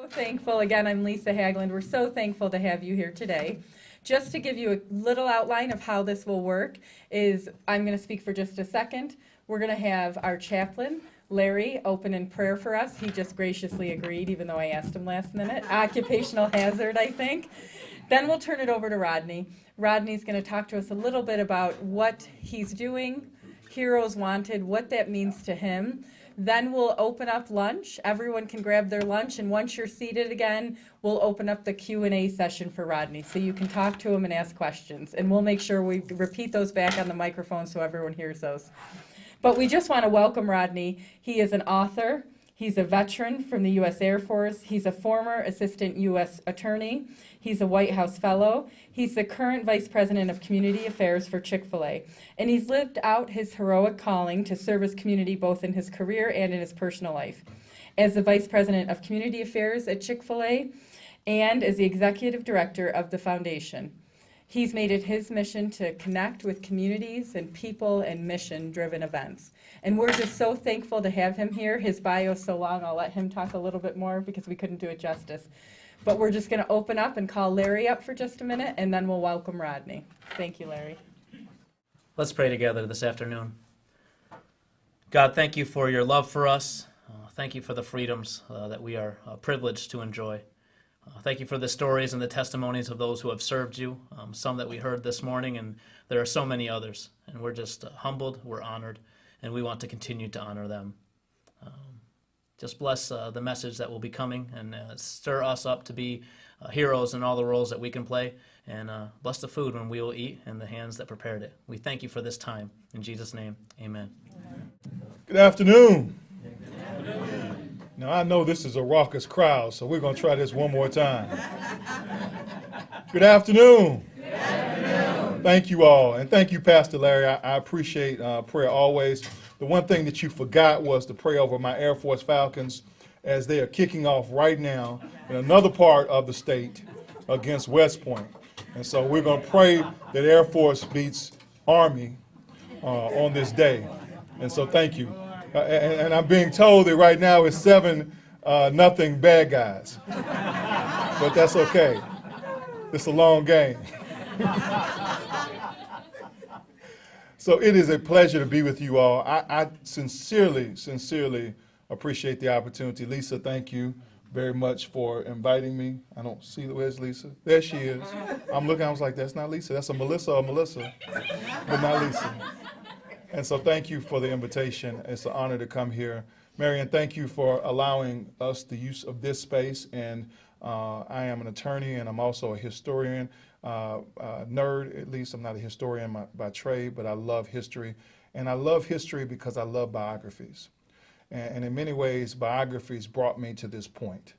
so thankful. Again, I'm Lisa Haglund. We're so thankful to have you here today. Just to give you a little outline of how this will work is I'm going to speak for just a second. We're going to have our chaplain, Larry, open in prayer for us. He just graciously agreed, even though I asked him last minute. Occupational hazard, I think. Then we'll turn it over to Rodney. Rodney's going to talk to us a little bit about what he's doing, Heroes Wanted, what that means to him. Then we'll open up lunch. Everyone can grab their lunch, and once you're seated again, we'll open up the Q&A session for Rodney, so you can talk to him and ask questions. And we'll make sure we repeat those back on the microphone so everyone hears those. But we just want to welcome Rodney. He is an author. He's a veteran from the U.S. Air Force. He's a former assistant U.S. attorney. He's a White House fellow. He's the current vice president of community affairs for Chick-fil-A. And he's lived out his heroic calling to serve his community both in his career and in his personal life. As the vice president of community affairs at Chick-fil-A and as the executive director of the foundation. He's made it his mission to connect with communities and people and mission-driven events. And we're just so thankful to have him here. His bio is so long, I'll let him talk a little bit more because we couldn't do it justice. But we're just going to open up and call Larry up for just a minute, and then we'll welcome Rodney. Thank you, Larry. Let's pray together this afternoon. God, thank you for your love for us. Thank you for the freedoms that we are privileged to enjoy. Thank you for the stories and the testimonies of those who have served you, some that we heard this morning, and there are so many others. And we're just humbled, we're honored, and we want to continue to honor them. Just bless the message that will be coming and stir us up to be heroes in all the roles that we can play. And bless the food when we will eat and the hands that prepared it. We thank you for this time. In Jesus' name, amen. Good afternoon. Now, I know this is a raucous crowd, so we're going to try this one more time. Good afternoon. Good afternoon. Thank you all, and thank you, Pastor Larry. I appreciate prayer always. The one thing that you forgot was to pray over my Air Force Falcons as they are kicking off right now in another part of the state against West Point. And so we're going to pray that Air Force beats Army on this day. And so thank you. And I'm being told that right now it's 7-0 bad guys. But that's okay. It's a long game. So it is a pleasure to be with you all. I sincerely appreciate the opportunity. Lisa, thank you very much for inviting me. I don't see, where's Lisa? There she is. I'm looking, I was like, that's not Lisa. That's a Melissa, but not Lisa. And so thank you for the invitation. It's an honor to come here. Marion, thank you for allowing us the use of this space. And I am an attorney and I'm also a historian. Nerd, at least I'm not a historian by trade, but I love history. And I love history because I love biographies. And in many ways, biographies brought me to this point.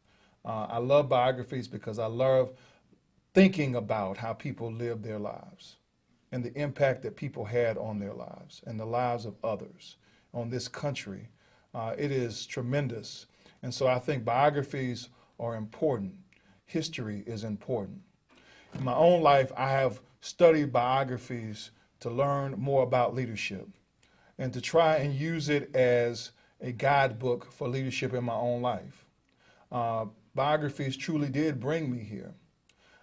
I love biographies because I love thinking about how people lived their lives and the impact that people had on their lives and the lives of others on this country. It is tremendous. And so I think biographies are important. History is important. In my own life, I have studied biographies to learn more about leadership and to try and use it as a guidebook for leadership in my own life. Biographies truly did bring me here.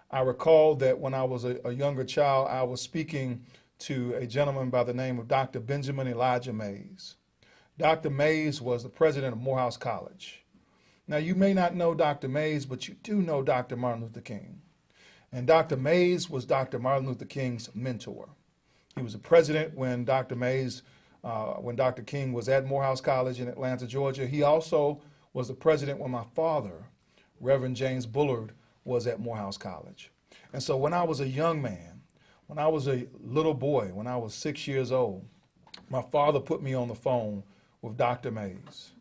I recall that when I was a younger child, I was speaking to a gentleman by the name of Dr. Benjamin Elijah Mays. Dr. Mays was the president of Morehouse College. Now, you may not know Dr. Mays, but you do know Dr. Martin Luther King. And Dr. Mays was Dr. Martin Luther King's mentor. He was the president when Dr. King was at Morehouse College in Atlanta, Georgia. He also was the president when my father, Reverend James Bullard, was at Morehouse College. And so when I was a young man, when I was a little boy, when I was 6 years old, my father put me on the phone with Dr. Mays.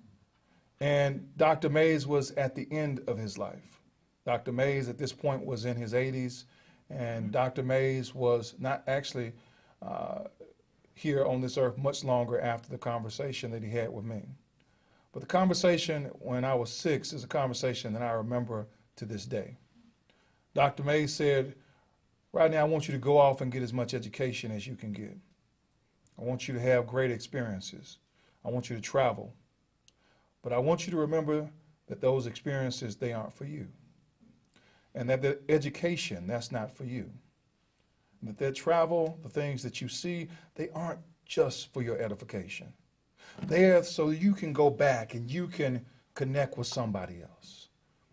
And Dr. Mays was at the end of his life. Dr. Mays at this point was in his 80s, and Dr. Mays was not actually here on this earth much longer after the conversation that he had with me. But the conversation when I was 6 is a conversation that I remember to this day. Dr. Mays said, Rodney, I want you to go off and get as much education as you can get. I want you to have great experiences. I want you to travel. But I want you to remember that those experiences, they aren't for you. And that the education, that's not for you. And that their travel, the things that you see, they aren't just for your edification. They're so you can go back and you can connect with somebody else,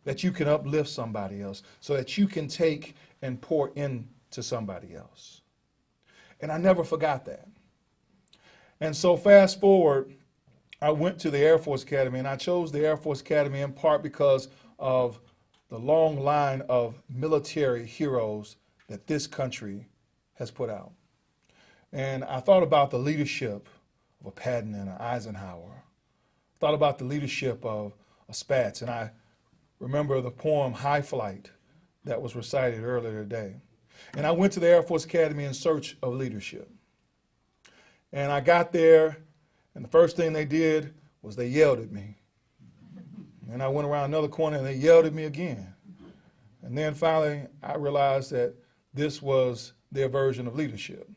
that you can uplift somebody else, so that you can take and pour into somebody else. And I never forgot that. And so fast forward, I went to the Air Force Academy, and I chose the Air Force Academy in part because of the long line of military heroes that this country has put out. And I thought about the leadership of a Patton and an Eisenhower. Thought about the leadership of a Spats, and I remember the poem High Flight that was recited earlier today. And I went to the Air Force Academy in search of leadership. And I got there, and the first thing they did was they yelled at me. And I went around another corner and they yelled at me again. And then finally I realized that this was their version of leadership,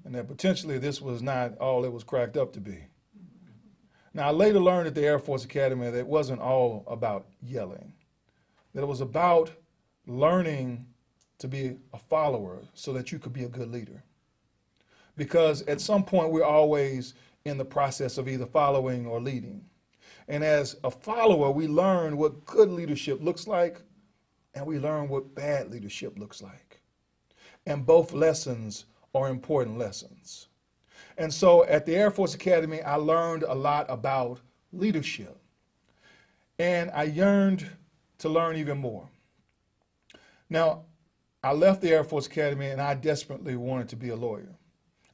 and that potentially this was not all it was cracked up to be. Now, I later learned at the Air Force Academy that it wasn't all about yelling, that it was about learning to be a follower so that you could be a good leader. Because at some point, we're always in the process of either following or leading. And as a follower, we learn what good leadership looks like, and we learn what bad leadership looks like. And both lessons are important lessons. And so at the Air Force Academy, I learned a lot about leadership. And I yearned to learn even more. Now, I left the Air Force Academy and I desperately wanted to be a lawyer.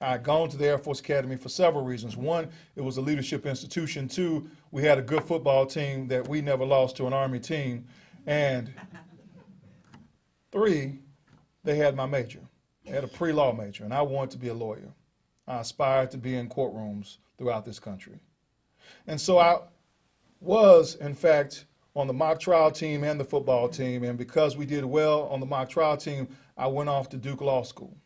I had gone to the Air Force Academy for several reasons. One, it was a leadership institution. Two, we had a good football team that we never lost to an Army team. And three, they had my major. They had a pre-law major, and I wanted to be a lawyer. I aspired to be in courtrooms throughout this country. And so I was, in fact, on the mock trial team and the football team, and because we did well on the mock trial team, I went off to Duke Law School.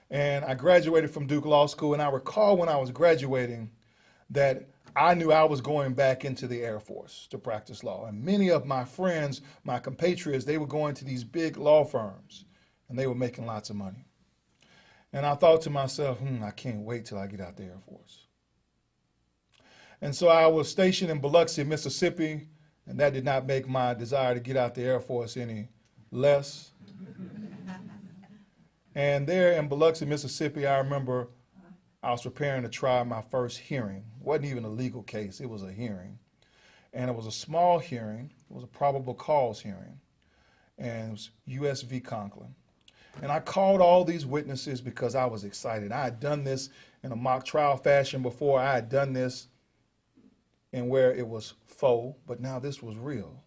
And I graduated from Duke Law School, and I recall when I was graduating that I knew I was going back into the Air Force to practice law. And many of my friends, my compatriots, they were going to these big law firms, and they were making lots of money. And I thought to myself, I can't wait till I get out the Air Force. And so I was stationed in Biloxi, Mississippi, and that did not make my desire to get out the Air Force any less. And there in Biloxi, Mississippi, I remember I was preparing to try my first hearing. It wasn't even a legal case, it was a hearing. And it was a small hearing, it was a probable cause hearing. And it was U.S. v. Conklin. And I called all these witnesses because I was excited. I had done this in a mock trial fashion before. I had done this in where it was faux, but now this was real.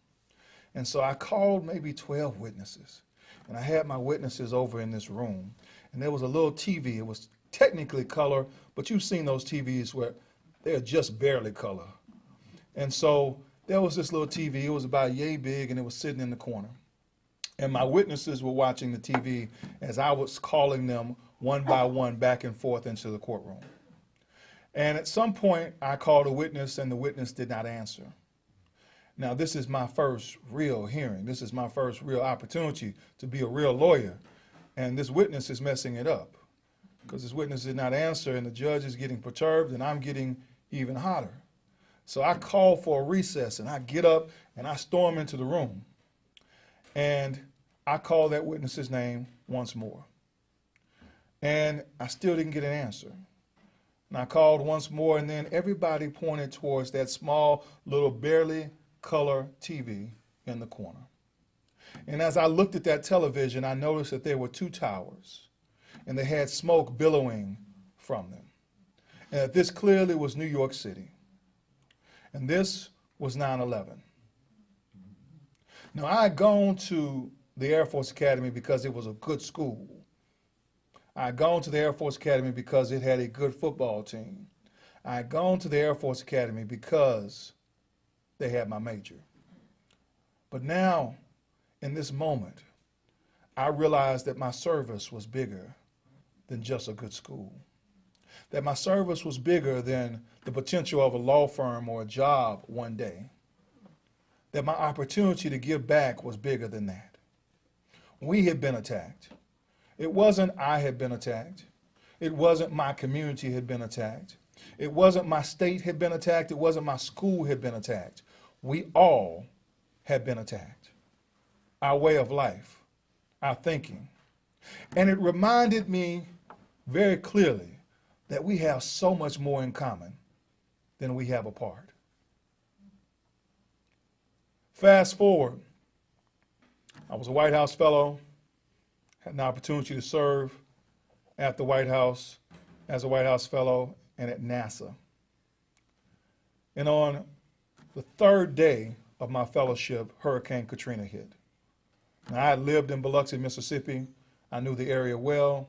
And so I called maybe 12 witnesses. And I had my witnesses over in this room. And there was a little TV. It was technically color, but you've seen those TVs where they're just barely color. And so there was this little TV. It was about yay big, and it was sitting in the corner. And my witnesses were watching the TV as I was calling them one by one back and forth into the courtroom. And at some point, I called a witness, and the witness did not answer. Now, this is my first real hearing. This is my first real opportunity to be a real lawyer. And this witness is messing it up because this witness did not answer, and the judge is getting perturbed, and I'm getting even hotter. So I call for a recess, and I get up, and I storm into the room. And I call that witness's name once more. And I still didn't get an answer. And I called once more, and then everybody pointed towards that small, little, barely color TV in the corner. And as I looked at that television, I noticed that there were two towers, and they had smoke billowing from them. And that this clearly was New York City. And this was 9/11. Now, I had gone to the Air Force Academy because it was a good school. I had gone to the Air Force Academy because it had a good football team. I had gone to the Air Force Academy because they had my major. But now, in this moment, I realized that my service was bigger than just a good school. That my service was bigger than the potential of a law firm or a job one day. that my opportunity to give back was bigger than that. We had been attacked. It wasn't I had been attacked. It wasn't my community had been attacked. It wasn't my state had been attacked. It wasn't my school had been attacked. We all had been attacked. Our way of life, our thinking. And it reminded me very clearly that we have so much more in common than we have apart. Fast forward, I was a White House fellow, had an opportunity to serve at the White House as a White House fellow and at NASA. And on the third day of my fellowship, Hurricane Katrina hit. Now, I had lived in Biloxi, Mississippi. I knew the area well.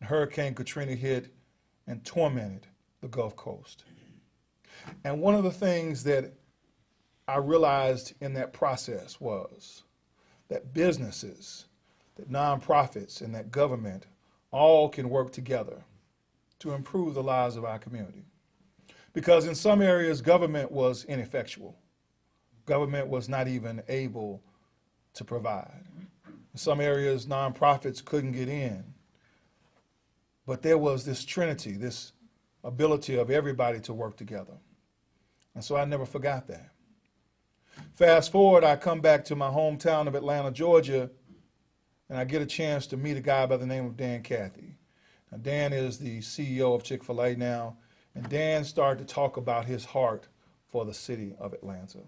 Hurricane Katrina hit and tormented the Gulf Coast. And one of the things that I realized in that process was that businesses, that nonprofits, and that government all can work together to improve the lives of our community. Because in some areas, government was ineffectual. Government was not even able to provide. In some areas, nonprofits couldn't get in. But there was this trinity, this ability of everybody to work together. And so I never forgot that. Fast forward, I come back to my hometown of Atlanta, Georgia, and I get a chance to meet a guy by the name of Dan Cathy. Now, Dan is the CEO of Chick-fil-A now, and Dan started to talk about his heart for the city of Atlanta.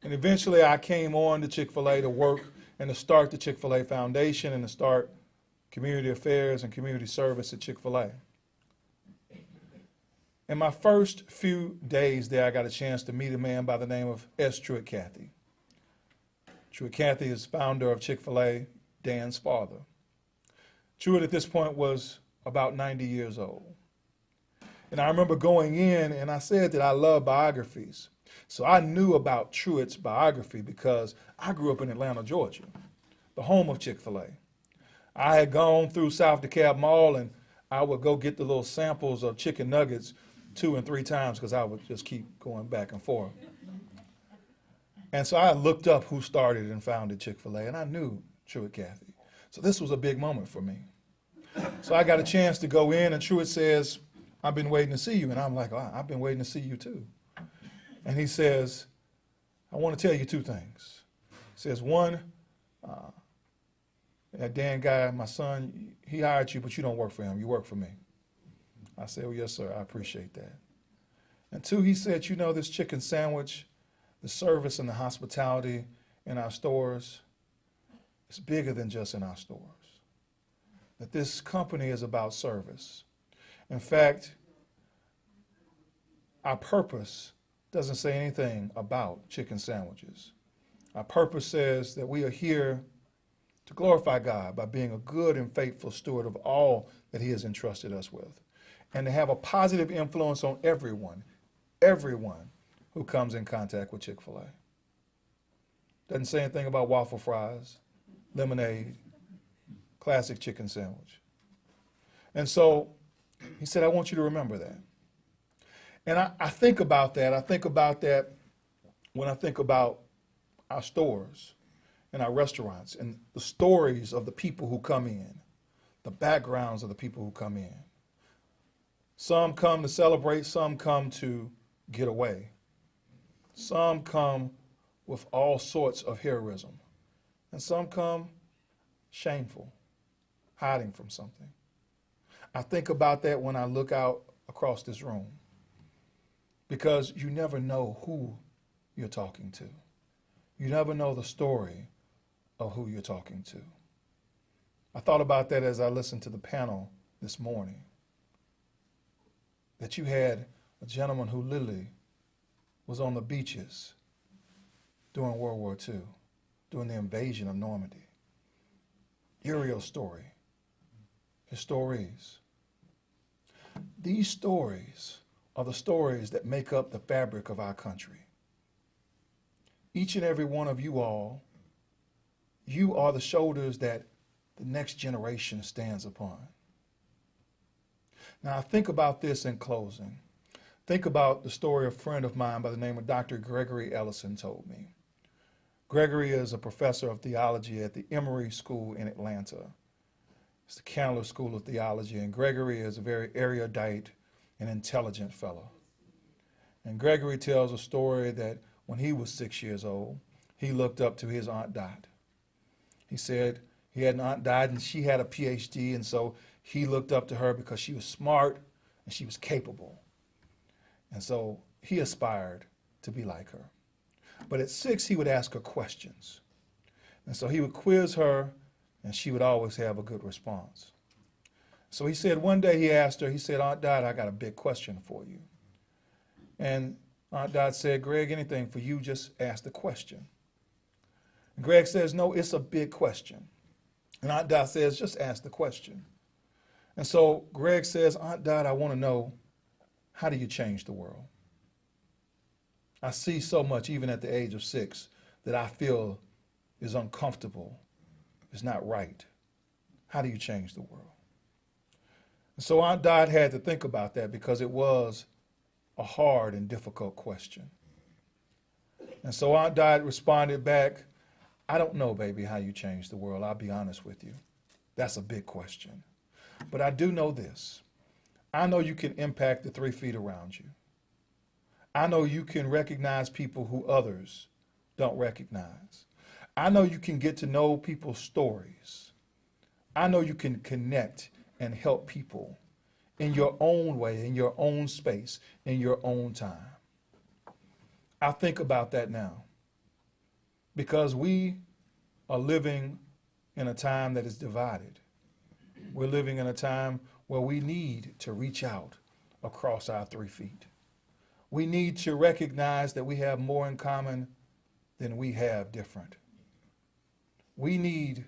And eventually I came on to Chick-fil-A to work and to start the Chick-fil-A Foundation and to start community affairs and community service at Chick-fil-A. In my first few days there, I got a chance to meet a man by the name of S. Truett Cathy. Truett Cathy is founder of Chick-fil-A, Dan's father. Truett at this point was about 90 years old. And I remember going in and I said that I love biographies. So I knew about Truett's biography because I grew up in Atlanta, Georgia, the home of Chick-fil-A. I had gone through South DeKalb Mall and I would go get the little samples of chicken nuggets 2 and 3 times because I would just keep going back and forth. And so I looked up who started and founded Chick-fil-A, and I knew Truett Cathy. So this was a big moment for me. So I got a chance to go in, and Truett says, "I've been waiting to see you." And I'm like, "Oh, I've been waiting to see you too." And he says, "I want to tell you 2 things." He says, "One, that Dan guy, my son, he hired you, but you don't work for him. You work for me." I said, "Well, yes, sir, I appreciate that." And 2, he said, "You know, this chicken sandwich, the service and the hospitality in our stores, is bigger than just in our stores. That this company is about service. In fact, our purpose doesn't say anything about chicken sandwiches. Our purpose says that we are here to glorify God by being a good and faithful steward of all that he has entrusted us with, and to have a positive influence on everyone who comes in contact with Chick-fil-A." Doesn't say anything about waffle fries, lemonade, classic chicken sandwich. And so he said, "I want you to remember that." And I think about that. I think about that when I think about our stores and our restaurants and the stories of the people who come in, the backgrounds of the people who come in. Some come to celebrate, some come to get away. Some come with all sorts of heroism, and some come shameful, hiding from something. I think about that when I look out across this room, because you never know who you're talking to. You never know the story of who you're talking to. I thought about that as I listened to the panel this morning, that you had a gentleman who literally was on the beaches during World War II, during the invasion of Normandy. Uriel's story, his stories. These stories are the stories that make up the fabric of our country. Each and every one of you all, you are the shoulders that the next generation stands upon. Now, I think about this in closing. think about the story a friend of mine by the name of Dr. Gregory Ellison told me. Gregory is a professor of theology at the Emory School in Atlanta. It's the Candler School of Theology, and Gregory is a very erudite and intelligent fellow. And Gregory tells a story that when he was 6 years old, he looked up to his Aunt Dot. He said he had an Aunt Dot and she had a PhD, and so he looked up to her because she was smart and she was capable. And so he aspired to be like her. But at 6, he would ask her questions. And so he would quiz her, and she would always have a good response. So he said one day he asked her, he said, Aunt Dot, I got a big question for you. And Aunt Dot said, Greg, anything for you, just ask the question. And Greg says, no, it's a big question. And Aunt Dot says, just ask the question. And so Greg says, Aunt Dot, I want to know, how do you change the world? I see so much, even at the age of 6, that I feel is uncomfortable, is not right. How do you change the world? And so Aunt Dot had to think about that because it was a hard and difficult question. And so Aunt Dot responded back, I don't know, baby, how you change the world. I'll be honest with you. That's a big question. But I do know this. I know you can impact the 3 feet around you. I know you can recognize people who others don't recognize. I know you can get to know people's stories. I know you can connect and help people in your own way, in your own space, in your own time. I think about that now because we are living in a time that is divided. We're living in a time where we need to reach out across our 3 feet. We need to recognize that we have more in common than we have different. We need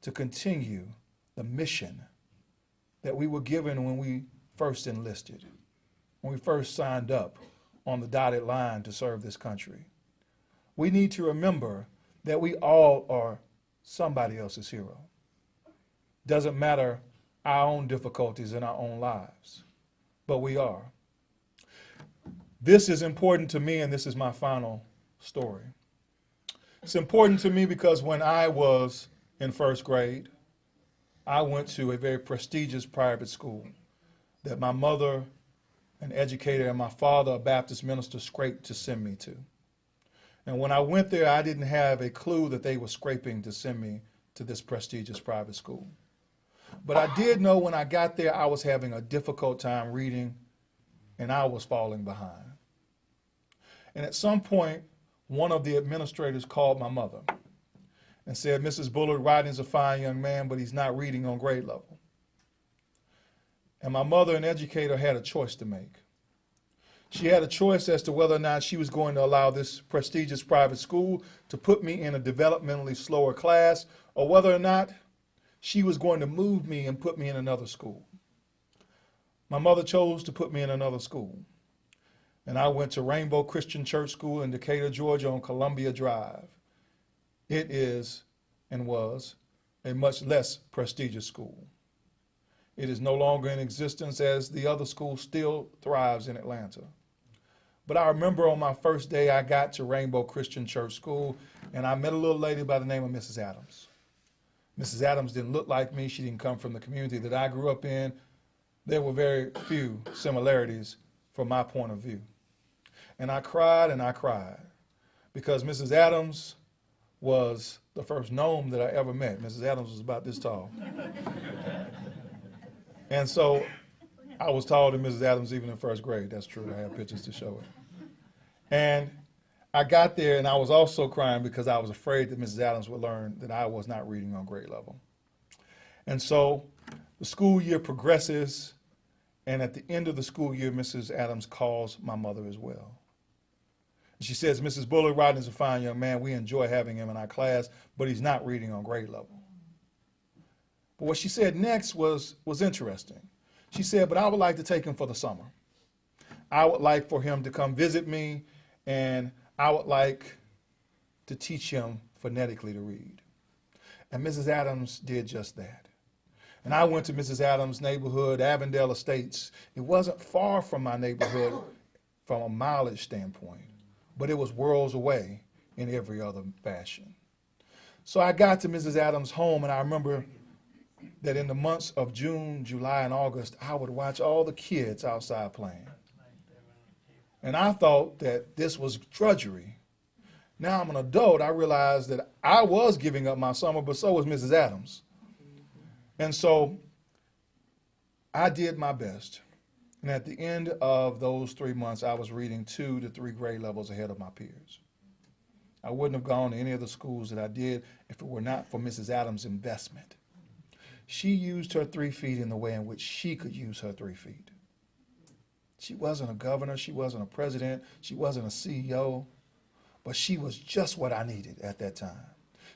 to continue the mission that we were given when we first enlisted, when we first signed up on the dotted line to serve this country. We need to remember that we all are somebody else's hero. Doesn't matter our own difficulties in our own lives, but we are. This is important to me, and this is my final story. It's important to me because when I was in first grade, I went to a very prestigious private school that my mother, an educator, and my father, a Baptist minister, scraped to send me to. And when I went there, I didn't have a clue that they were scraping to send me to this prestigious private school. But I did know when I got there, I was having a difficult time reading, and I was falling behind. And at some point, one of the administrators called my mother and said, Mrs. Bullard, Rodney's a fine young man, but he's not reading on grade level. And my mother, an educator, had a choice to make. She had a choice as to whether or not she was going to allow this prestigious private school to put me in a developmentally slower class, or whether or not she was going to move me and put me in another school. My mother chose to put me in another school. And I went to Rainbow Christian Church School in Decatur, Georgia on Columbia Drive. It is and was a much less prestigious school. It is no longer in existence as the other school still thrives in Atlanta. But I remember on my first day I got to Rainbow Christian Church School and I met a little lady by the name of Mrs. Adams. Mrs. Adams didn't look like me. She didn't come from the community that I grew up in. There were very few similarities from my point of view. And I cried because Mrs. Adams was the first gnome that I ever met. Mrs. Adams was about this tall. And so I was taller than Mrs. Adams even in first grade. That's true. I have pictures to show it. And I got there and I was also crying because I was afraid that Mrs. Adams would learn that I was not reading on grade level. And so the school year progresses, and at the end of the school year, Mrs. Adams calls my mother as well. She says, Mrs. Bullard, Rodney's a fine young man. We enjoy having him in our class, but he's not reading on grade level. But what she said next was interesting. She said, but I would like to take him for the summer. I would like for him to come visit me, and I would like to teach him phonetically to read. And Mrs. Adams did just that. And I went to Mrs. Adams' neighborhood, Avondale Estates. It wasn't far from my neighborhood from a mileage standpoint, but it was worlds away in every other fashion. So I got to Mrs. Adams' home, and I remember that in the months of June, July, and August, I would watch all the kids outside playing. And I thought that this was drudgery. Now I'm an adult, I realized that I was giving up my summer, but so was Mrs. Adams. And so I did my best. And at the end of those 3 months, I was reading 2 to 3 grade levels ahead of my peers. I wouldn't have gone to any of the schools that I did if it were not for Mrs. Adams' investment. She used her 3 feet in the way in which she could use her 3 feet. She wasn't a governor, she wasn't a president, she wasn't a CEO, but she was just what I needed at that time.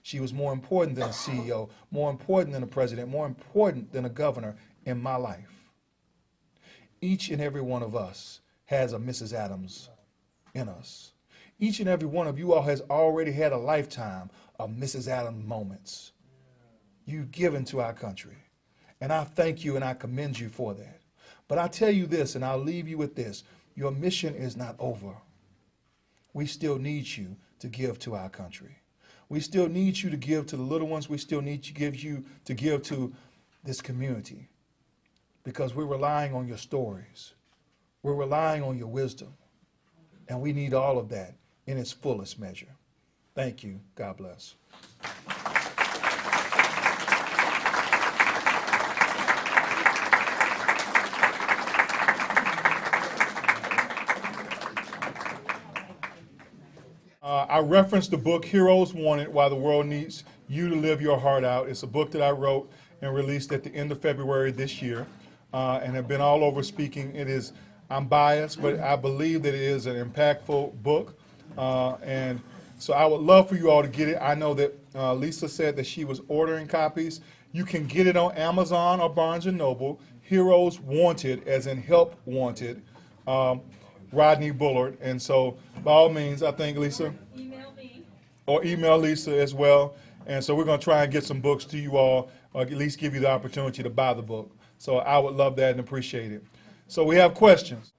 She was more important than a CEO, more important than a president, more important than a governor in my life. Each and every one of us has a Mrs. Adams in us. Each and every one of you all has already had a lifetime of Mrs. Adams moments you've given to our country. And I thank you and I commend you for that. But I tell you this, and I'll leave you with this, your mission is not over. We still need you to give to our country. We still need you to give to the little ones. We still need you to give to this community, because we're relying on your stories. We're relying on your wisdom. And we need all of that in its fullest measure. Thank you. God bless. I referenced the book Heroes Wanted, Why the World Needs You to Live Your Heart Out. It's a book that I wrote and released at the end of February this year, and have been all over speaking. I'm biased, but I believe that it is an impactful book, and so I would love for you all to get it. I know that Lisa said that she was ordering copies. You can get it on Amazon or Barnes & Noble. Heroes Wanted, as in help wanted, Rodney Bullard. And so by all means, I think, Lisa, Email me. or email Lisa as well. And so we're going to try and get some books to you all, or at least give you the opportunity to buy the book. So I would love that and appreciate it. So we have questions.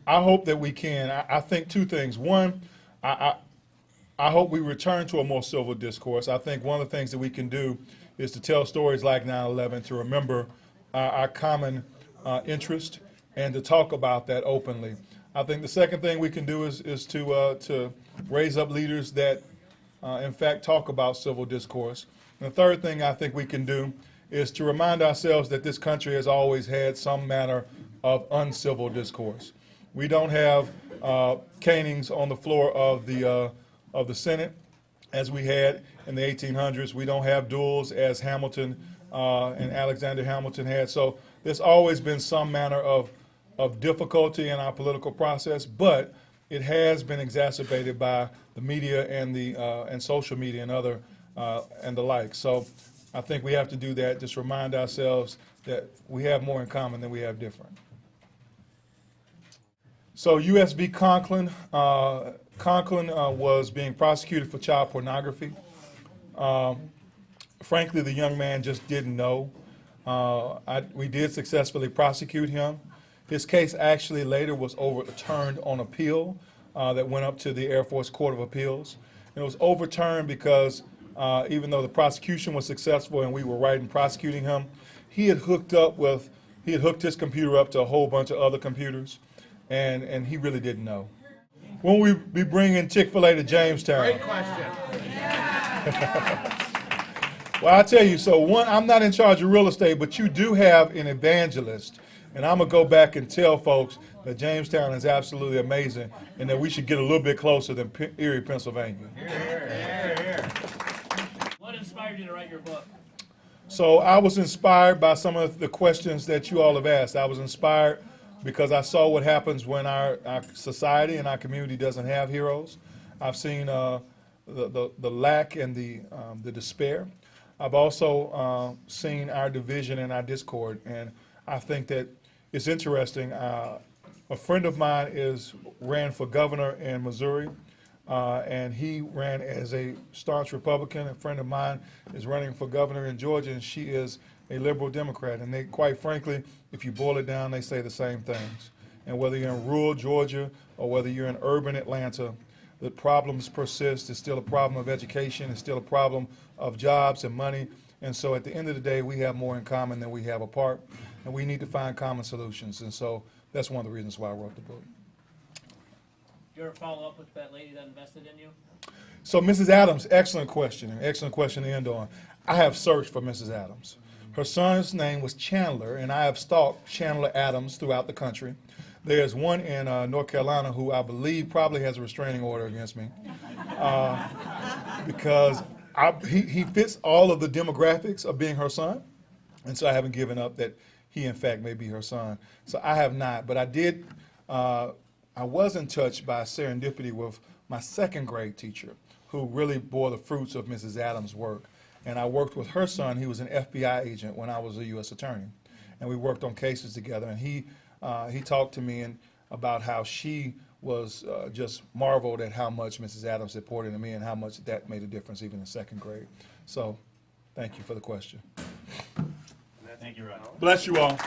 I hope that we can. I think 2 things. One, I hope we return to a more civil discourse. I think one of the things that we can do is to tell stories like 9/11, to remember our common interest, and to talk about that openly. I think the second thing we can do is to raise up leaders that, in fact, talk about civil discourse. And the third thing I think we can do is to remind ourselves that this country has always had some manner of uncivil discourse. We don't have canings on the floor of the Senate as we had in the 1800s. We don't have duels as Hamilton and Alexander Hamilton had. So there's always been some manner of difficulty in our political process, but it has been exacerbated by the media and social media and other and the like. So I think we have to do that. Just remind ourselves that we have more in common than we have different. So USB Conklin, was being prosecuted for child pornography. Frankly, the young man just didn't know. We did successfully prosecute him. His case actually later was overturned on appeal that went up to the Air Force Court of Appeals. And it was overturned because even though the prosecution was successful and we were right in prosecuting him, he had hooked his computer up to a whole bunch of other computers, and he really didn't know. When we be bringing Chick-fil-A to Jamestown? Great question. Well, I tell you, so one, I'm not in charge of real estate, but you do have an evangelist. And I'm going to go back and tell folks that Jamestown is absolutely amazing and that we should get a little bit closer than Erie, Pennsylvania. What inspired you to write your book? So I was inspired by some of the questions that you all have asked. I was inspired because I saw what happens when our society and our community doesn't have heroes. I've seen the lack and the despair. I've also seen our division and our discord, and I think that it's interesting. A friend of mine ran for governor in Missouri. and he ran as a staunch Republican. A friend of mine is running for governor in Georgia, and she is a liberal Democrat. And they, quite frankly, if you boil it down, they say the same things. And whether you're in rural Georgia or whether you're in urban Atlanta, the problems persist. It's still a problem of education. It's still a problem of jobs and money. And so at the end of the day, we have more in common than we have apart, and we need to find common solutions. And so that's one of the reasons why I wrote the book. You ever follow up with that lady that invested in you? So Mrs. Adams, excellent question to end on. I have searched for Mrs. Adams. Her son's name was Chandler, and I have stalked Chandler Adams throughout the country. There's one in North Carolina who I believe probably has a restraining order against me because he fits all of the demographics of being her son, and so I haven't given up that he in fact may be her son. So I have not, but I did. I was in touch by serendipity with my second grade teacher, who really bore the fruits of Mrs. Adams' work. And I worked with her son. He was an FBI agent when I was a U.S. attorney, and we worked on cases together. And he talked to me about how she was just marveled at how much Mrs. Adams had poured into me and how much that made a difference even in second grade. So thank you for the question. Thank you, Rodney. Bless you all.